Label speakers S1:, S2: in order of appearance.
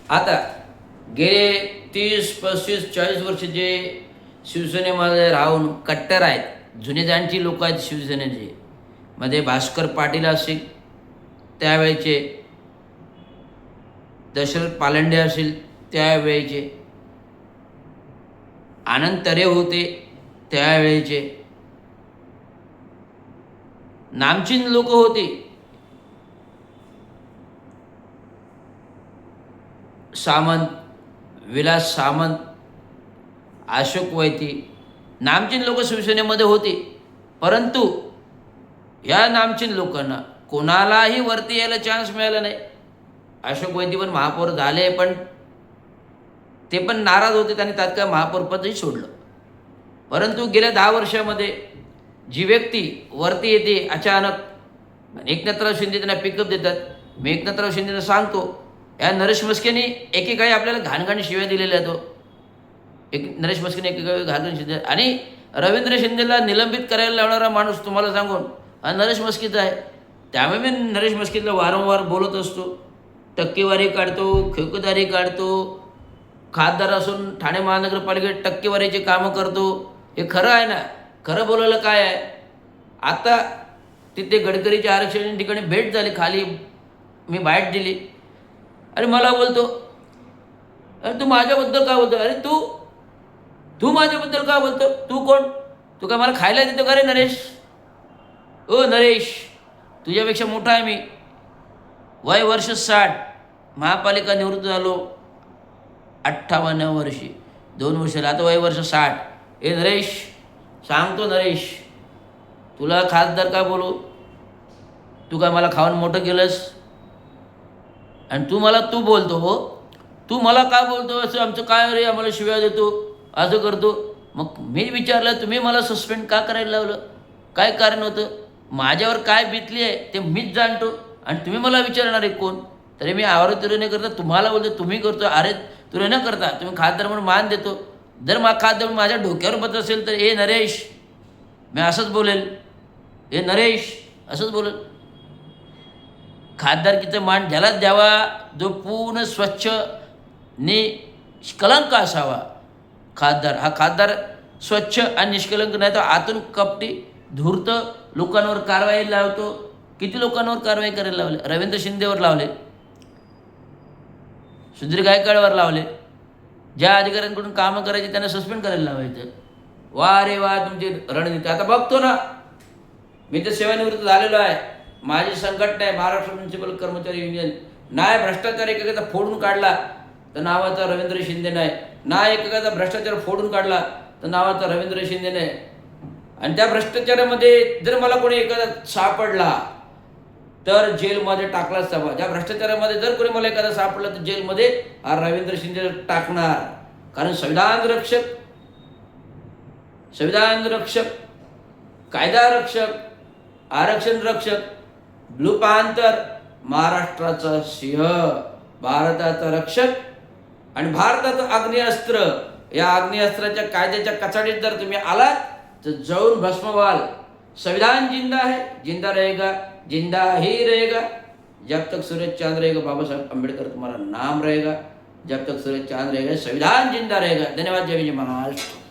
S1: आता गेले 30, 35, 40 वर्ष जे शिवसेनेमध्ये राहून कट्टर आहेत, जुने जाणची लोक आहेत शिवसेनेचे, मध्ये भास्कर पाटील असतील त्यावेळेचे, दशरथ पालंडे असतील त्यावेळेचे, आनंद तरे होते त्यावेळेचे, नामचीन लोक होते, सामंत, विलास सामंत, अशोक वैती, नामचीन लोक शिवसेनेमध्ये होते. परंतु या नामचीन लोकांना कोणालाही वरती यायला चान्स मिळाला नाही. अशोक वैती पण महापौर झाले, पण ते पण नाराज होते, त्यांनी तात्काळ महापौरपदही सोडलं. परंतु गेल्या 10 वर्षामध्ये जी व्यक्ती वरती येते अचानक, एकनाथराव शिंदे त्यांना पिकअप देतात. मी एकनाथराव शिंदेला सांगतो, या नरेश मस्केने एकेकाळी आपल्याला घाणघाण शिव्या दिलेल्या आहेत. नरेश मस्केने एकेकाळी घाणघाण शिव्या, आणि रवींद्र शिंदेला निलंबित करायला लावणारा माणूस तुम्हाला सांगून हा नरेश मस्केचा आहे. त्यामुळे मी नरेश मस्केला वारंवार बोलत असतो. टक्केवारी काढतो, ठेकेदारी काढतो, खासदार असून ठाणे महानगरपालिकेत टक्केवारीचे कामं करतो. हे खरं आहे ना? खरं बोलायला काय आहे? आता तिथे गडकरीच्या आरक्षण ठिकाणी भेट झाली, खाली मी बाईट दिली आणि मला बोलतो, अरे तू माझ्याबद्दल का बोलतो? अरे तू माझ्याबद्दल का बोलतो? तू कोण? तू काय मला खायला देतो का रे नरेश? ओ नरेश, तुझ्यापेक्षा मोठा आहे मी. वय वर्ष 60, महापालिका निवृत्त झालो 58 वर्षी, 2 वर्षाला, आता वय वर्ष 60. ए नरेश, सांगतो नरेश, तुला खासदार का बोलू? तू काय मला खाऊन मोठं केलंस? आणि तू बोलतो, हो तू मला का बोलतो असं? आमचं काय रे, आम्हाला शिव्या देतो, असं करतो. मग मी विचारलं, तुम्ही मला सस्पेंड का करायला लावलं? काय कारण होतं? माझ्यावर काय बितली आहे ते मीच जाणतो, आणि तुम्ही मला विचारणार आहे कोण? तरी मी आवारा तुरे न करता तुम्हाला बोलतो, तुम्ही करतो. अरे तुरे न करता तुम्ही खासदार म्हणून मान देतो. जर खासदार म्हणून माझ्या डोक्यावर बसत असेल तर ए नरेश, मी असंच बोलेल. ए नरेश, असंच बोलेल. खासदारकीचा मान ज्यालाच द्यावा जो पूर्ण स्वच्छ निष्कलंक असावा. हा खासदार स्वच्छ आणि निष्कलंक नाही तर आतून कपटी धूर्त लोकांवर कारवाई लावतो. किती लोकांवर कारवाई करायला लावले? रवींद्र शिंदेवर लावले, सुधीर गायकवाडवर लावले. ज्या अधिकाऱ्यांकडून कामं करायची त्यांना सस्पेंड करायला लावायचं. वा रे वा तुमची रणनीती. आता बघतो ना, मी तर सेवानिवृत्त झालेलो आहे. माझी संघटना आहे महाराष्ट्र म्युनिसिपल कर्मचारी युनियन. नाही भ्रष्टाचार एकेकाचा फोडून काढला तर नावाचा रवींद्र शिंदे नाही, ना एकेकाचा भ्रष्टाचार फोडून काढला तर नावाचा रवींद्र शिंदे नाही. आणि त्या भ्रष्टाचारामध्ये जर मला कोणी एखादा सापडला तर जेलमध्ये टाकलाच हवा. ज्या भ्रष्टाचारामध्ये जर कोणी मला एखादा सापडला तर जेलमध्ये हा रवींद्र शिंदे टाकणार. कारण संविधान रक्षक, कायदा रक्षक, आरक्षण रक्षक, ब्लू पांथर, महाराष्ट्राचा सिंह, भारताचा रक्षक आणि भारताचं अग्निअस्त्र. या अग्निअस्त्राच्या कायद्याच्या कचाडीत जर तुम्ही आलात तर जाऊन भस्म व्हाल. संविधान जिंदा है, जिंदा रहेगा, जिंदा ही रहेगा. जब तक सूरज चांद रहेगा, बाबा साहब अम्बेडकर तुम्हारा नाम रहेगा. जब तक सूरज चांद रहेगा, संविधान जिंदा रहेगा. धन्यवाद. जय महाराष्ट्र.